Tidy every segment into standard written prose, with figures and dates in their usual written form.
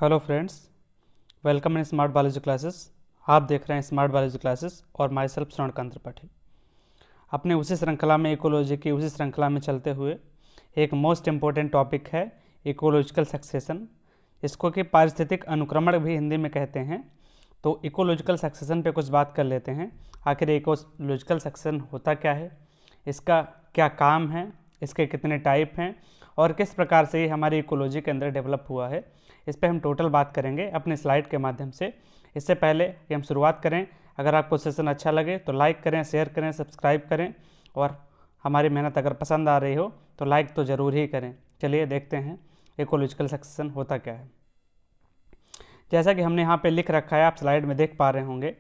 Hello friends, welcome in smart biology classes. आप देख रहे हैं स्मार्ट बायोलॉजी क्लासेस और माई सेल्फ श्रवणकांत त्रिपाठी। अपने उसी श्रृंखला में इकोलॉजी की उसी श्रृंखला में चलते हुए एक मोस्ट इम्पोर्टेंट टॉपिक है इकोलॉजिकल सक्सेशन। इसको कि पारिस्थितिक अनुक्रमण भी हिंदी में कहते हैं। तो इकोलॉजिकल सक्सेशन पे कुछ बात कर लेते हैं। आखिर इकोलॉजिकल सक्सेशन होता क्या है, इसका क्या काम है, इसके कितने टाइप हैं और किस प्रकार से ये हमारी इकोलॉजी के अंदर डेवलप हुआ है, इस पर हम टोटल बात करेंगे अपने स्लाइड के माध्यम से। इससे पहले कि हम शुरुआत करें, अगर आपको सेशन अच्छा लगे तो लाइक करें, शेयर करें, सब्सक्राइब करें और हमारी मेहनत अगर पसंद आ रही हो तो लाइक तो ज़रूर ही करें। चलिए देखते हैं इकोलॉजिकल सक्सेशन होता क्या है। जैसा कि हमने यहाँ पे लिख रखा है, आप स्लाइड में देख पा रहे होंगे,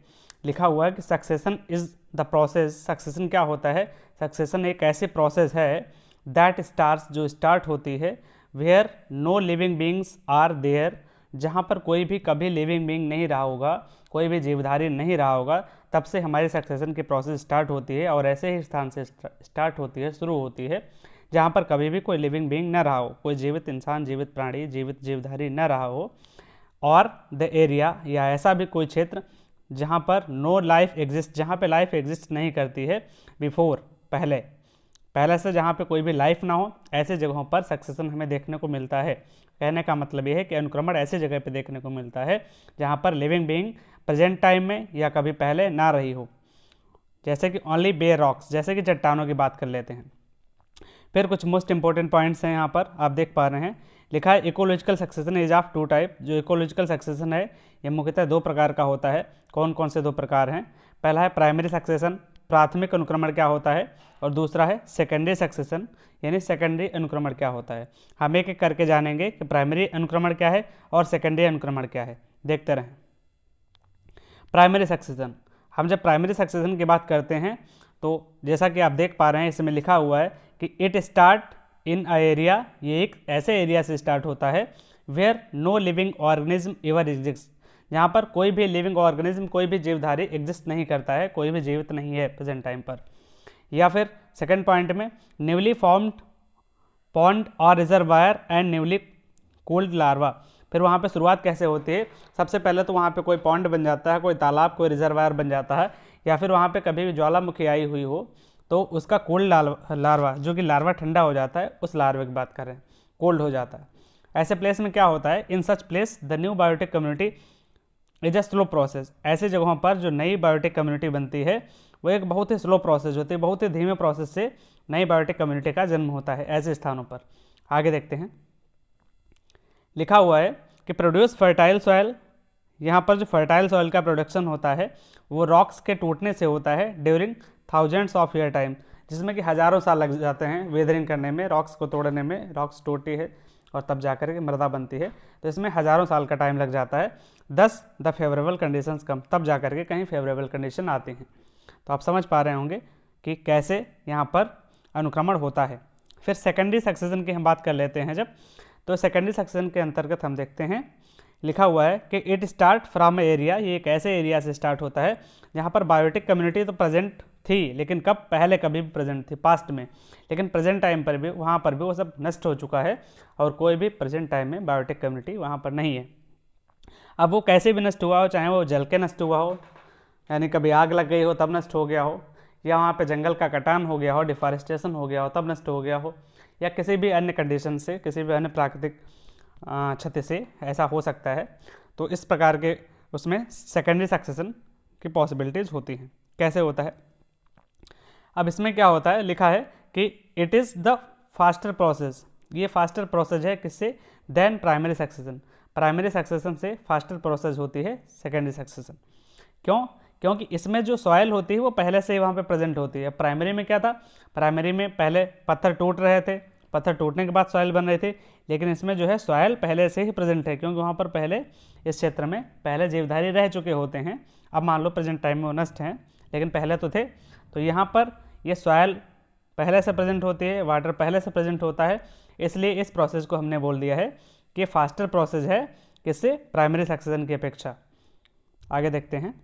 लिखा हुआ है कि succession is the process. Succession क्या होता है? सक्सेशन एक ऐसी प्रोसेस है दैट स्टार्स, जो स्टार्ट होती है, where no living beings are there, जहाँ पर कोई भी कभी लिविंग बींग नहीं रहा होगा, कोई भी जीवधारी नहीं रहा होगा, तब से हमारी सक्सेशन की प्रोसेस स्टार्ट होती है। और ऐसे ही स्थान से स्टार्ट होती है, शुरू होती है, जहाँ पर कभी भी कोई लिविंग बींग न रहा हो, कोई जीवित इंसान, जीवित प्राणी, जीवित जीवधारी न रहा हो। और द एरिया, या ऐसा भी कोई क्षेत्र जहाँ पर नो लाइफ एग्जिस्ट, जहाँ पे लाइफ एग्जिस्ट नहीं करती है, बिफोर, पहले से जहाँ पे कोई भी लाइफ ना हो, ऐसे जगहों पर सक्सेशन हमें देखने को मिलता है। कहने का मतलब ये है कि अनुक्रमण ऐसी जगह पे देखने को मिलता है जहाँ पर लिविंग बीइंग प्रेजेंट टाइम में या कभी पहले ना रही हो। जैसे कि ओनली बेयर रॉक्स, जैसे कि चट्टानों की बात कर लेते हैं। फिर कुछ मोस्ट इंपॉर्टेंट पॉइंट्स हैं यहाँ पर, आप देख पा रहे हैं, लिखा है ecological succession is of two type. जो इकोलॉजिकल सक्सेशन है ये मुख्यतः दो प्रकार का होता है। कौन कौन से दो प्रकार हैं? पहला है प्राइमरी सक्सेशन, प्राथमिक अनुक्रमण क्या होता है, और दूसरा है सेकेंडरी सक्सेशन, यानी सेकेंडरी अनुक्रमण क्या होता है। हम एक एक करके जानेंगे कि प्राइमरी अनुक्रमण क्या है और सेकेंडरी अनुक्रमण क्या है। देखते रहें। प्राइमरी सक्सेशन, हम जब प्राइमरी सक्सेशन की बात करते हैं तो जैसा कि आप देख पा रहे हैं, इसमें लिखा हुआ है कि it start in a area, ये एक ऐसे एरिया से स्टार्ट होता है where no living organism ever exist, जहाँ पर कोई भी लिविंग ऑर्गेनिज्म, कोई भी जीवधारी एग्जिस्ट नहीं करता है, कोई भी जीवित नहीं है प्रेजेंट टाइम पर। या फिर सेकंड पॉइंट में न्यूली फॉर्म्ड पॉन्ड और reservoir and newly cooled larva. फिर वहाँ पे शुरुआत कैसे होती है? सबसे पहले तो वहाँ पे कोई पॉन्ड बन जाता है, कोई तालाब, कोई रिजर्वायर बन जाता है, या फिर वहाँ पे कभी भी ज्वालामुखी आई हुई हो तो उसका कोल्ड लार्वा, जो कि लार्वा ठंडा हो जाता है, उस लार्वे की बात कर रहे हैं, कोल्ड हो जाता है। ऐसे प्लेस में क्या होता है? In such place the new biotic community is a slow process. ऐसे जगहों पर जो नई बायोटिक कम्युनिटी बनती है वो एक बहुत ही स्लो प्रोसेस होती है, बहुत ही धीमे प्रोसेस से नई बायोटिक कम्युनिटी का जन्म होता है ऐसे स्थानों पर। आगे देखते हैं, लिखा हुआ है कि प्रोड्यूस फर्टाइल सॉयल। यहाँ पर जो फर्टाइल सॉयल का प्रोडक्शन होता है वो रॉक्स के टूटने से होता है during thousands of year time, जिसमें कि हज़ारों साल लग जाते हैं वेदरिंग करने में, रॉक्स को तोड़ने में। रॉक्स टूटती है और तब जाकर के मृदा बनती है, तो इसमें हज़ारों साल का टाइम लग जाता है। दस द फेवरेबल कंडीशंस कम, तब जाकर के कहीं फेवरेबल कंडीशन आती हैं। तो आप समझ पा रहे होंगे कि कैसे यहाँ पर अनुक्रमण होता है। फिर सेकेंडरी सक्सेशन की हम बात कर लेते हैं जब, तो सेकेंडरी सक्सेशन के अंतर्गत हम देखते हैं, लिखा हुआ है कि इट स्टार्ट फ्रॉम एरिया, ये एक ऐसे एरिया से स्टार्ट होता है जहाँ पर बायोटिक कम्युनिटी तो प्रेजेंट थी, लेकिन कब? पहले कभी भी प्रेजेंट थी, पास्ट में, लेकिन प्रेजेंट टाइम पर भी वहाँ पर भी वो सब नष्ट हो चुका है और कोई भी प्रेजेंट टाइम में बायोटिक कम्युनिटी वहाँ पर नहीं है। अब वो कैसे भी नष्ट हुआ हो, चाहे वो जल के नष्ट हुआ हो, यानी कभी आग लग गई हो तब नष्ट हो गया हो, या वहाँ पे जंगल का कटान हो गया हो, डिफॉरेस्टेशन हो गया हो तब नष्ट हो गया हो, या किसी भी अन्य कंडीशन से, किसी भी अन्य प्राकृतिक क्षति से ऐसा हो सकता है। तो इस प्रकार के उसमें सेकेंडरी सक्सेशन की पॉसिबिलिटीज़ होती हैं। कैसे होता है? अब इसमें क्या होता है, लिखा है कि it is the faster process, ये फास्टर प्रोसेस है किससे? Then primary succession. Primary succession से फास्टर प्रोसेस होती है सेकेंडरी सक्सेशन। क्यों? क्योंकि इसमें जो सॉयल होती है वो पहले से ही वहाँ पे प्रेजेंट होती है। प्राइमरी में क्या था? प्राइमरी में पहले पत्थर टूट रहे थे, पत्थर टूटने के बाद सॉयल बन रहे थे, लेकिन इसमें जो है सॉयल पहले से ही प्रेजेंट है, क्योंकि वहाँ पर पहले इस क्षेत्र में पहले जीवधारी रह चुके होते हैं। अब मान लो प्रेजेंट टाइम में वो नष्ट हैं, लेकिन पहले तो थे, तो यहाँ पर ये सॉयल पहले से प्रेजेंट होती है, वाटर पहले से प्रेजेंट होता है, इसलिए इस प्रोसेस को हमने बोल दिया है कि फास्टर प्रोसेस है किससे? प्राइमरी सक्सेशन की अपेक्षा। आगे देखते हैं,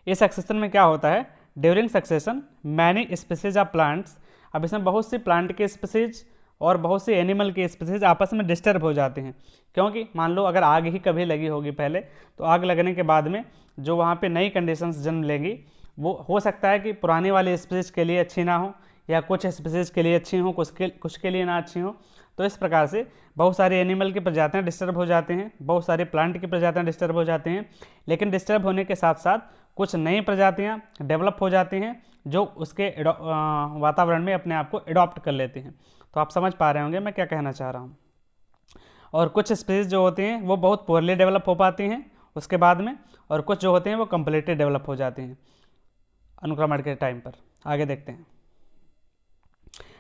इस सक्सेशन में क्या होता है? During succession many species of plants. अब इसमें बहुत सी प्लांट के स्पीसीज और बहुत से एनिमल के स्पीसीज आपस में डिस्टर्ब हो जाते हैं। क्योंकि मान लो अगर आग ही कभी लगी होगी पहले, तो आग लगने के बाद में जो वहाँ पे नई कंडीशंस जन्म लेंगी, वो हो सकता है कि पुरानी वाली स्पीसीज के लिए अच्छी ना हो, या कुछ स्पीसीज के लिए अच्छी हो, कुछ के लिए ना अच्छी हो। तो इस प्रकार से बहुत सारे एनिमल की प्रजातियाँ डिस्टर्ब हो जाते हैं, बहुत सारे प्लांट की प्रजातियाँ डिस्टर्ब हो जाते हैं। लेकिन डिस्टर्ब होने के साथ साथ कुछ नई प्रजातियाँ डेवलप हो जाती हैं जो उसके वातावरण में अपने आप को एडॉप्ट कर लेते हैं। तो आप समझ पा रहे होंगे मैं क्या कहना चाह रहा हूँ। और कुछ स्पीसीज जो होती हैं वो बहुत पुअरली डेवलप हो पाती हैं उसके बाद में, और कुछ जो होते हैं वो कम्प्लीटली डेवलप हो जाती हैं अनुक्रमण के टाइम पर। आगे देखते हैं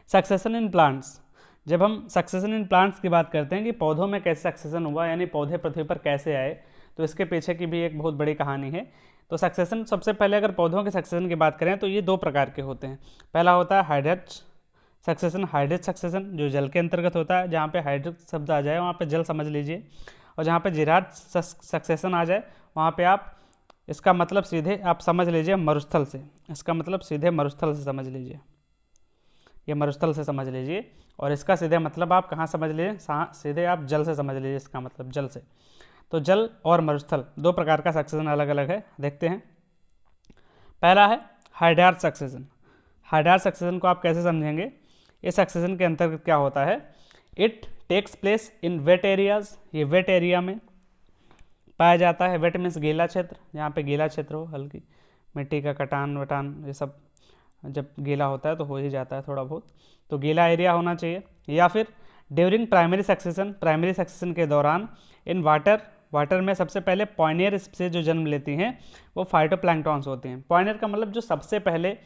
सक्सेशन इन प्लांट्स। जब हम सक्सेशन इन प्लांट्स की बात करते हैं कि पौधों में कैसे सक्सेशन हुआ, यानी पौधे पृथ्वी पर कैसे आए, तो इसके पीछे की भी एक बहुत बड़ी कहानी है। तो सक्सेशन, सबसे पहले अगर पौधों के सक्सेशन की बात करें तो ये दो प्रकार के होते हैं। पहला होता है हाइड्रेट सक्सेशन, हाइड्रेट सक्सेशन जो जल के अंतर्गत होता है। जहाँ पे हाइड्रेट शब्द आ जाए वहाँ पे जल समझ लीजिए, और जहाँ पे जिराट सक्सेशन आ जाए वहाँ पे आप इसका मतलब सीधे आप समझ लीजिए मरुस्थल से, इसका मतलब सीधे मरुस्थल से समझ लीजिए, ये मरुस्थल से समझ लीजिए। और इसका सीधे मतलब आप कहाँ समझ लीजिए, सीधे आप जल से समझ लीजिए, इसका मतलब जल से। तो जल और मरुस्थल दो प्रकार का सक्सेशन अलग अलग है, देखते हैं। पहला है हाइड्राट सक्सेशन। हाइड्राट सक्सेशन को आप कैसे समझेंगे, इस सक्सेशन के अंतर्गत क्या होता है, it takes place in wet areas, ये वेट एरिया में पाया जाता है। वेट मीन्स गीला क्षेत्र, जहाँ पे गीला क्षेत्र हो, हल्की मिट्टी का कटान वटान ये सब जब गीला होता है तो हो ही जाता है थोड़ा बहुत, तो गीला एरिया होना चाहिए। या फिर during primary succession, primary succession के दौरान इन वाटर, वाटर में सबसे पहले पॉइनियर स्पीसीज जो जन्म लेती हैं वो फाइटोप्लैंक्टॉन्स होते हैं। पॉइनियर का मतलब जो सबसे पहले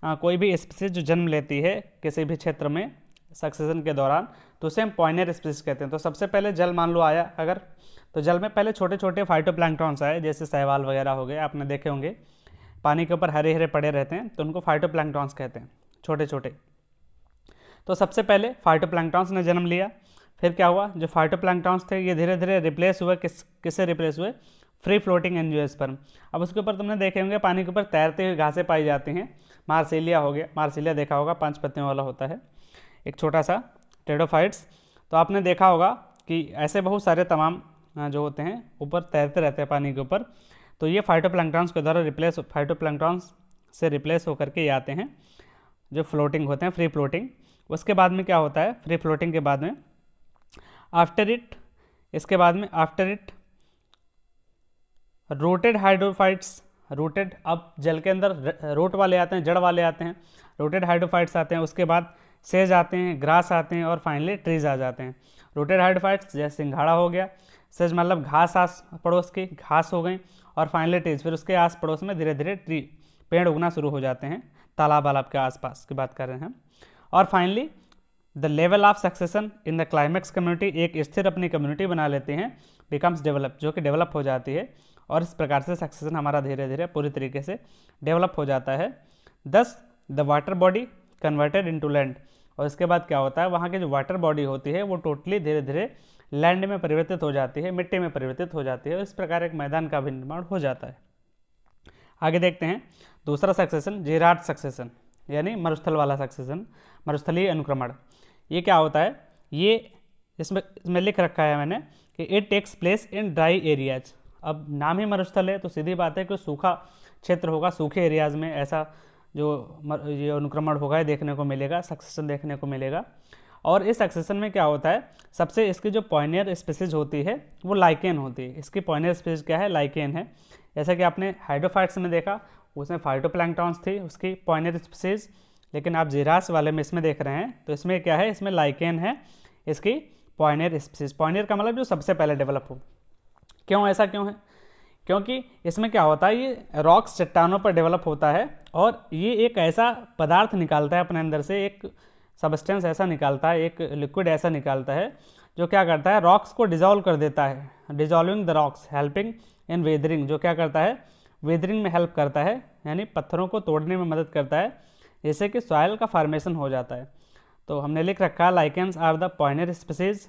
कोई भी स्पीसीज जो जन्म लेती है किसी भी क्षेत्र में सक्सेशन के दौरान, तो उसे हम पॉइनियर स्पीसीज कहते हैं। तो सबसे पहले जल मान लो आया अगर, तो जल में पहले छोटे छोटे फाइटोप्लैंक्टॉन्स आए, जैसे शैवाल वगैरह हो गए, आपने देखे होंगे पानी के ऊपर हरे हरे पड़े रहते हैं, तो उनको फाइटोप्लैंक्टॉन्स कहते हैं, छोटे छोटे। तो सबसे पहले फाइटोप्लैंक्टॉन्स ने जन्म लिया, फिर क्या हुआ, जो फाइटोप्लैंक्टॉन्स थे ये धीरे धीरे रिप्लेस हुए, किससे रिप्लेस हुए, फ्री फ्लोटिंग एंजियोस्पर्म। अब उसके ऊपर तुमने देखे होंगे पानी के ऊपर तैरते हुए घासें पाई जाती हैं, मार्सिलिया हो गया, मार्सिलिया देखा होगा, 5 पत्तियों वाला होता है, एक छोटा सा टेडोफाइट्स। तो आपने देखा होगा कि ऐसे बहुत सारे तमाम जो होते हैं ऊपर तैरते रहते हैं पानी के ऊपर, तो ये फाइटोप्लैंक्टॉन्स के द्वारा रिप्लेस, फाइटोप्लैंक्टॉन्स से रिप्लेस होकर के ये आते हैं जो फ्लोटिंग होते हैं, फ्री फ्लोटिंग। उसके बाद में क्या होता है, फ्री फ्लोटिंग के बाद में आफ्टर इट, इसके बाद में after it rooted hydrophytes, rooted, अब जल के अंदर रोट वाले आते हैं, जड़ वाले आते हैं, रोटेड हाइड्रोफाइट्स आते हैं, उसके बाद सेज आते हैं, ग्रास आते हैं, और फाइनली ट्रीज आ जाते हैं। रोटेड हाइड्रोफाइट्स जैसे सिंघाड़ा हो गया, सेज मतलब घास आस पड़ोस की घास हो गई, और फाइनली ट्रीज, फिर उसके आस पड़ोस में धीरे धीरे ट्री पेड़ उगना शुरू हो जाते हैं, तालाब वालाब के आसपास की बात कर रहे हैं। और finally the level of succession in the climax community, एक स्थिर अपनी कम्युनिटी बना लेते हैं, बिकम्स डेवलप, जो कि डेवलप हो जाती है, और इस प्रकार से सक्सेशन हमारा धीरे धीरे पूरी तरीके से डेवलप हो जाता है। दस the water body converted into land, और इसके बाद क्या होता है, वहाँ की जो वाटर बॉडी होती है वो टोटली धीरे धीरे लैंड में परिवर्तित हो जाती है, मिट्टी में परिवर्तित हो जाती है, और इस प्रकार एक मैदान का भी निर्माण हो जाता है। आगे देखते हैं दूसरा सक्सेशन, जिराट सक्सेशन, यानी मरुस्थल वाला सक्सेशन, मरुस्थलीय अनुक्रमण। ये क्या होता है, ये इसमें लिख रखा है मैंने कि it takes place in dry areas. अब नाम ही मरुस्थल है तो सीधी बात है कि सूखा क्षेत्र होगा, सूखे एरियाज में ऐसा जो ये अनुक्रमण होगा ये देखने को मिलेगा, सक्सेशन देखने को मिलेगा। और इस सक्सेशन में क्या होता है, सबसे इसकी जो पॉइनियर स्पीसीज होती है वो लाइकेन होती है। इसकी पॉइनियर स्पीसीज क्या है, लाइकेन है। जैसा कि आपने हाइड्रोफाइट्स में देखा, उसमें फाइटोप्लैंक्टॉन्स थी उसकी पॉइनियर स्पीसीज, लेकिन आप जिरास वाले में इसमें देख रहे हैं तो इसमें क्या है, इसमें लाइकेन है इसकी पॉइनियर स्पीसीज। पॉइनियर का मतलब जो सबसे पहले डेवलप हो। क्यों, ऐसा क्यों है, क्योंकि इसमें क्या होता है, ये रॉक्स चट्टानों पर डेवलप होता है, और ये एक ऐसा पदार्थ निकालता है अपने अंदर से, एक सब्सटेंस ऐसा निकालता है, एक लिक्विड ऐसा निकालता है जो क्या करता है, रॉक्स को डिजॉल्व कर देता है, dissolving the rocks helping in weathering, जो क्या करता है, वेदरिंग में हेल्प करता है, यानी पत्थरों को तोड़ने में मदद करता है, जिससे कि सॉइल का फॉर्मेशन हो जाता है। तो हमने लिख रखा है lichens are the pioneer species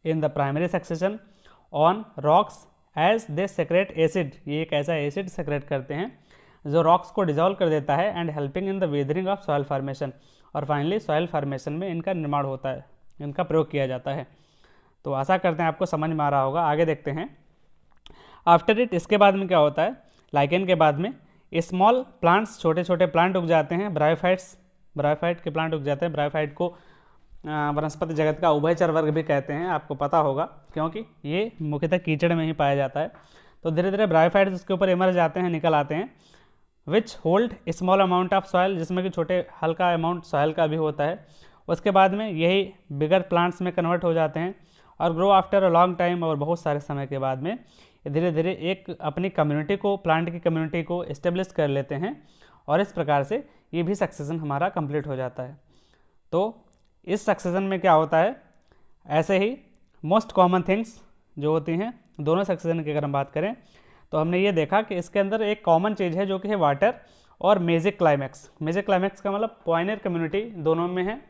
in the primary succession on rocks as they secrete acid, ये एक ऐसा एसिड सेक्रेट करते हैं जो रॉक्स को डिजॉल्व कर देता है, and helping in the weathering of soil formation, और फाइनली सॉइल फॉर्मेशन में इनका निर्माण होता है। इनका प्रयोग किया जाता है। तो आशा करते हैं आपको समझ में आ रहा होगा। आगे देखते हैं। आफ्टर इट, इसके बाद में क्या होता है, लाइकेन के बाद में स्मॉल प्लांट्स, छोटे छोटे प्लांट उग जाते हैं, ब्रायोफाइट्स, ब्रायोफाइट के प्लांट उग जाते हैं। ब्रायोफाइट को वनस्पति जगत का उभयचर वर्ग भी कहते हैं, आपको पता होगा, क्योंकि ये मुख्यतः कीचड़ में ही पाया जाता है। तो धीरे धीरे ब्रायोफाइट्स उसके ऊपर इमर्ज आते हैं, निकल आते हैं, which hold small amount of soil, जिसमें कि छोटे हल्का अमाउंट सॉयल का भी होता है। उसके बाद में यही बिगर प्लांट्स में कन्वर्ट हो जाते हैं और grow after a long time, और बहुत सारे समय के बाद में धीरे धीरे एक अपनी कम्युनिटी को, प्लांट की कम्युनिटी को इस्टेब्लिश कर लेते हैं, और इस प्रकार से ये भी सक्सेशन हमारा कंप्लीट हो जाता है। तो इस सक्सेशन में क्या होता है, ऐसे ही मोस्ट कॉमन थिंग्स जो होती हैं दोनों सक्सेशन की अगर हम बात करें, तो हमने ये देखा कि इसके अंदर एक कॉमन चीज़ है जो कि है वाटर और मेजिक क्लाइमैक्स। मेजिक क्लाइमैक्स का मतलब पॉइनर कम्युनिटी दोनों में है,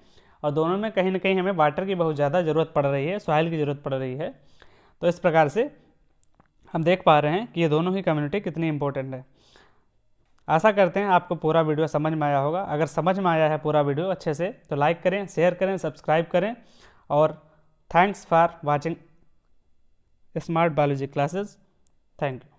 और दोनों में कहीं ना कहीं हमें वाटर की बहुत ज़्यादा ज़रूरत पड़ रही है, सॉइल की ज़रूरत पड़ रही है। तो इस प्रकार से हम देख पा रहे हैं कि ये दोनों ही कम्युनिटी कितनी इंपॉर्टेंट है। आशा करते हैं आपको पूरा वीडियो समझ में आया होगा। अगर समझ में आया है पूरा वीडियो अच्छे से, तो लाइक करें, शेयर करें, सब्सक्राइब करें, और thanks for watching smart biology classes. Thank you.